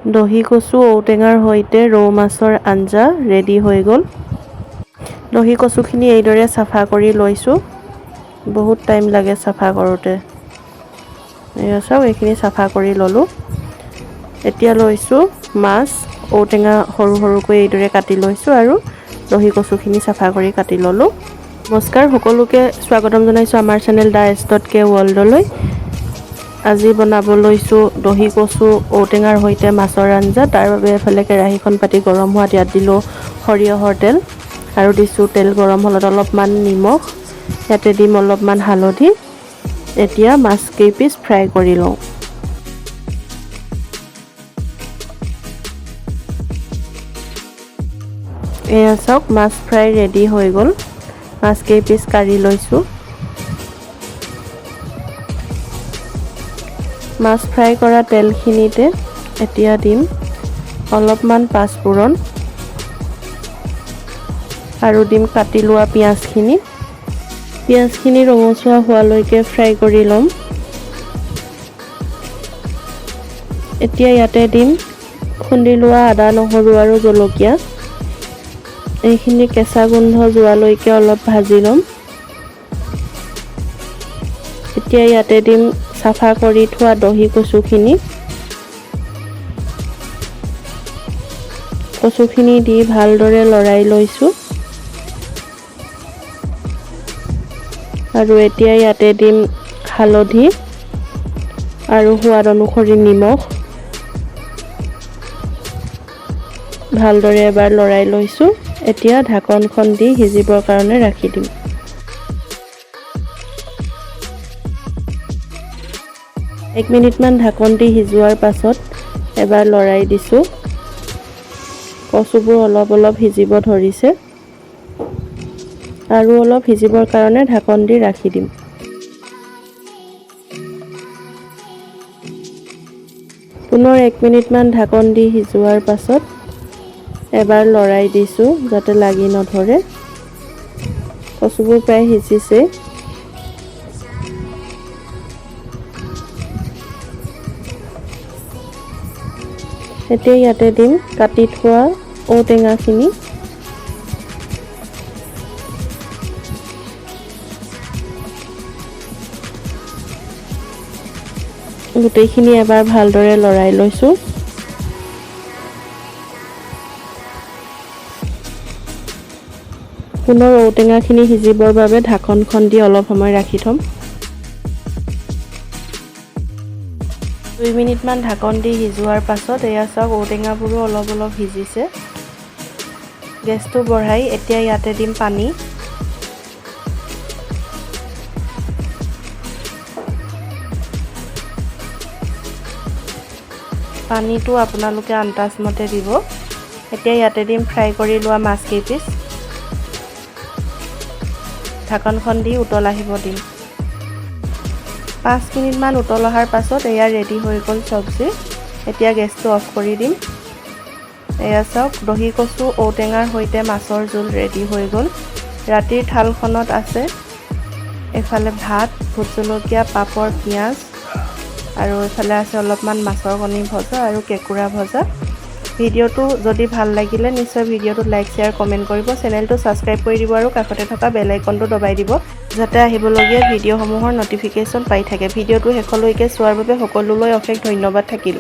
দহি কচু ঔটেঙাৰ সৈতে ৰৌ মাছৰ আঞ্জা ৰেডি হৈ গ'ল। দহি কচুখিনি এইদৰে চাফা কৰি লৈছোঁ। বহুত টাইম লাগে চাফা কৰোঁতে। এয়া চাওক এইখিনি চাফা কৰি ল'লোঁ। এতিয়া লৈছোঁ মাছ, ঔটেঙা সৰু সৰুকৈ এইদৰে কাটি লৈছোঁ আৰু দহি কচুখিনি চাফা কৰি কাটি ল'লোঁ। নমস্কাৰ, সকলোকে স্বাগতম জনাইছোঁ আমাৰ চেনেল দা এছ.কে ৱৰ্ল্ডলৈ। আজি বনাব লৈছোঁ দহি কচু ঔটেঙাৰ সৈতে মাছৰ আঞ্জা। তাৰ বাবে এফালে কেৰাহীখন পাতি গৰম হোৱাত ইয়াত দিলোঁ সৰিয়হৰ তেল আৰু দিছোঁ তেল গৰম হ'লত অলপমান নিমখ, ইয়াতে দিম অলপমান হালধি। এতিয়া মাছ কেইপিচ ফ্ৰাই কৰি লওঁ। এয়া চাওক মাছ ফ্ৰাই ৰেডি হৈ গ'ল। মাছ কেইপিচ কাঢ়ি লৈছোঁ। মাছ ফ্ৰাই কৰা তেলখিনিতে এতিয়া দিম অলপমান পাঁচফোৰণ আৰু দিম কাটি লোৱা পিঁয়াজখিনি। পিঁয়াজখিনি ৰঙচুৱা হোৱালৈকে ফ্ৰাই কৰি ল'ম। এতিয়া ইয়াতে দিম খুন্দি লোৱা আদা, নহৰু আৰু জলকীয়া। এইখিনি কেঁচা গোন্ধ যোৱালৈকে অলপ ভাজি ল'ম। এতিয়া ইয়াতে দিম চাফা কৰি থোৱা দহি কচুখিনি। কচুখিনি দি ভালদৰে লৰাই লৈছোঁ। আৰু এতিয়া ইয়াতে দিম হালধি আৰু সোৱাদ অনুসৰি নিমখ। ভালদৰে এবাৰ লৰাই লৈছোঁ। এতিয়া ঢাকনখন দি সিজিবৰ কাৰণে ৰাখি দিম। এক মিনিটমান ঢাকন দি সিজোৱাৰ পাছত এবাৰ লৰাই দিছোঁ। কচুবোৰ অলপ অলপ সিজিব ধৰিছে আৰু অলপ সিজিবৰ কাৰণে ঢাকন দি ৰাখি দিম। পুনৰ 1 মিনিটমান ঢাকন দি সিজোৱাৰ পাছত এবাৰ লৰাই দিছোঁ যাতে লাগি নধৰে। কচুবোৰ প্ৰায় সিজিছে। এতিয়া ইয়াতে দিম কাটি থোৱা ঔটেঙাখিনি। গোটেইখিনি এবাৰ ভালদৰে লৰাই লৈছোঁ। পুনৰ ঔটেঙাখিনি সিজিবৰ বাবে ঢাকনখন দি অলপ সময় ৰাখি থ'ম। 2 মিনিটমান ঢাকন দি সিজোৱাৰ পাছত এয়া চাওক ঔটেঙাবোৰো অলপ অলপ সিজিছে। গেছটো বঢ়াই এতিয়া ইয়াতে দিম পানী। পানীটো আপোনালোকে আন্দাজ মতে দিব। এতিয়া ইয়াতে দিম ফ্ৰাই কৰি লোৱা মাছ কেইপিচ। ঢাকনখন দি উতল আহিব দিম। 5 মিনিটমান উতল অহাৰ পাছত এয়া ৰেডি হৈ গ'ল চব্জি। এতিয়া গেছটো অফ কৰি দিম। এয়া চাওক দহি কচু ঔটেঙাৰ সৈতে মাছৰ জোল ৰেডি হৈ গ'ল। ৰাতিৰ থালখনত আছে এফালে ভাত, ভোট জলকীয়া, পাপৰ, পিঁয়াজ আৰু এইফালে আছে অলপমান মাছৰ কণী ভজা আৰু কেঁকুৰা ভজা। ভিডিঅ'টো যদি ভাল লাগিলে নিশ্চয় ভিডিঅ'টো লাইক, শ্বেয়াৰ, কমেণ্ট কৰিব। চেনেলটো ছাবস্ক্ৰাইব কৰি দিব আৰু কাষতে থকা বেল আইকনটো দবাই দিব যাতে আহিবলগীয়া ভিডিঅ'সমূহৰ ন'টিফিকেশ্যন পাই থাকে। ভিডিঅ'টো শেষলৈকে চোৱাৰ বাবে সকলোলৈ অশেষ ধন্যবাদ থাকিল।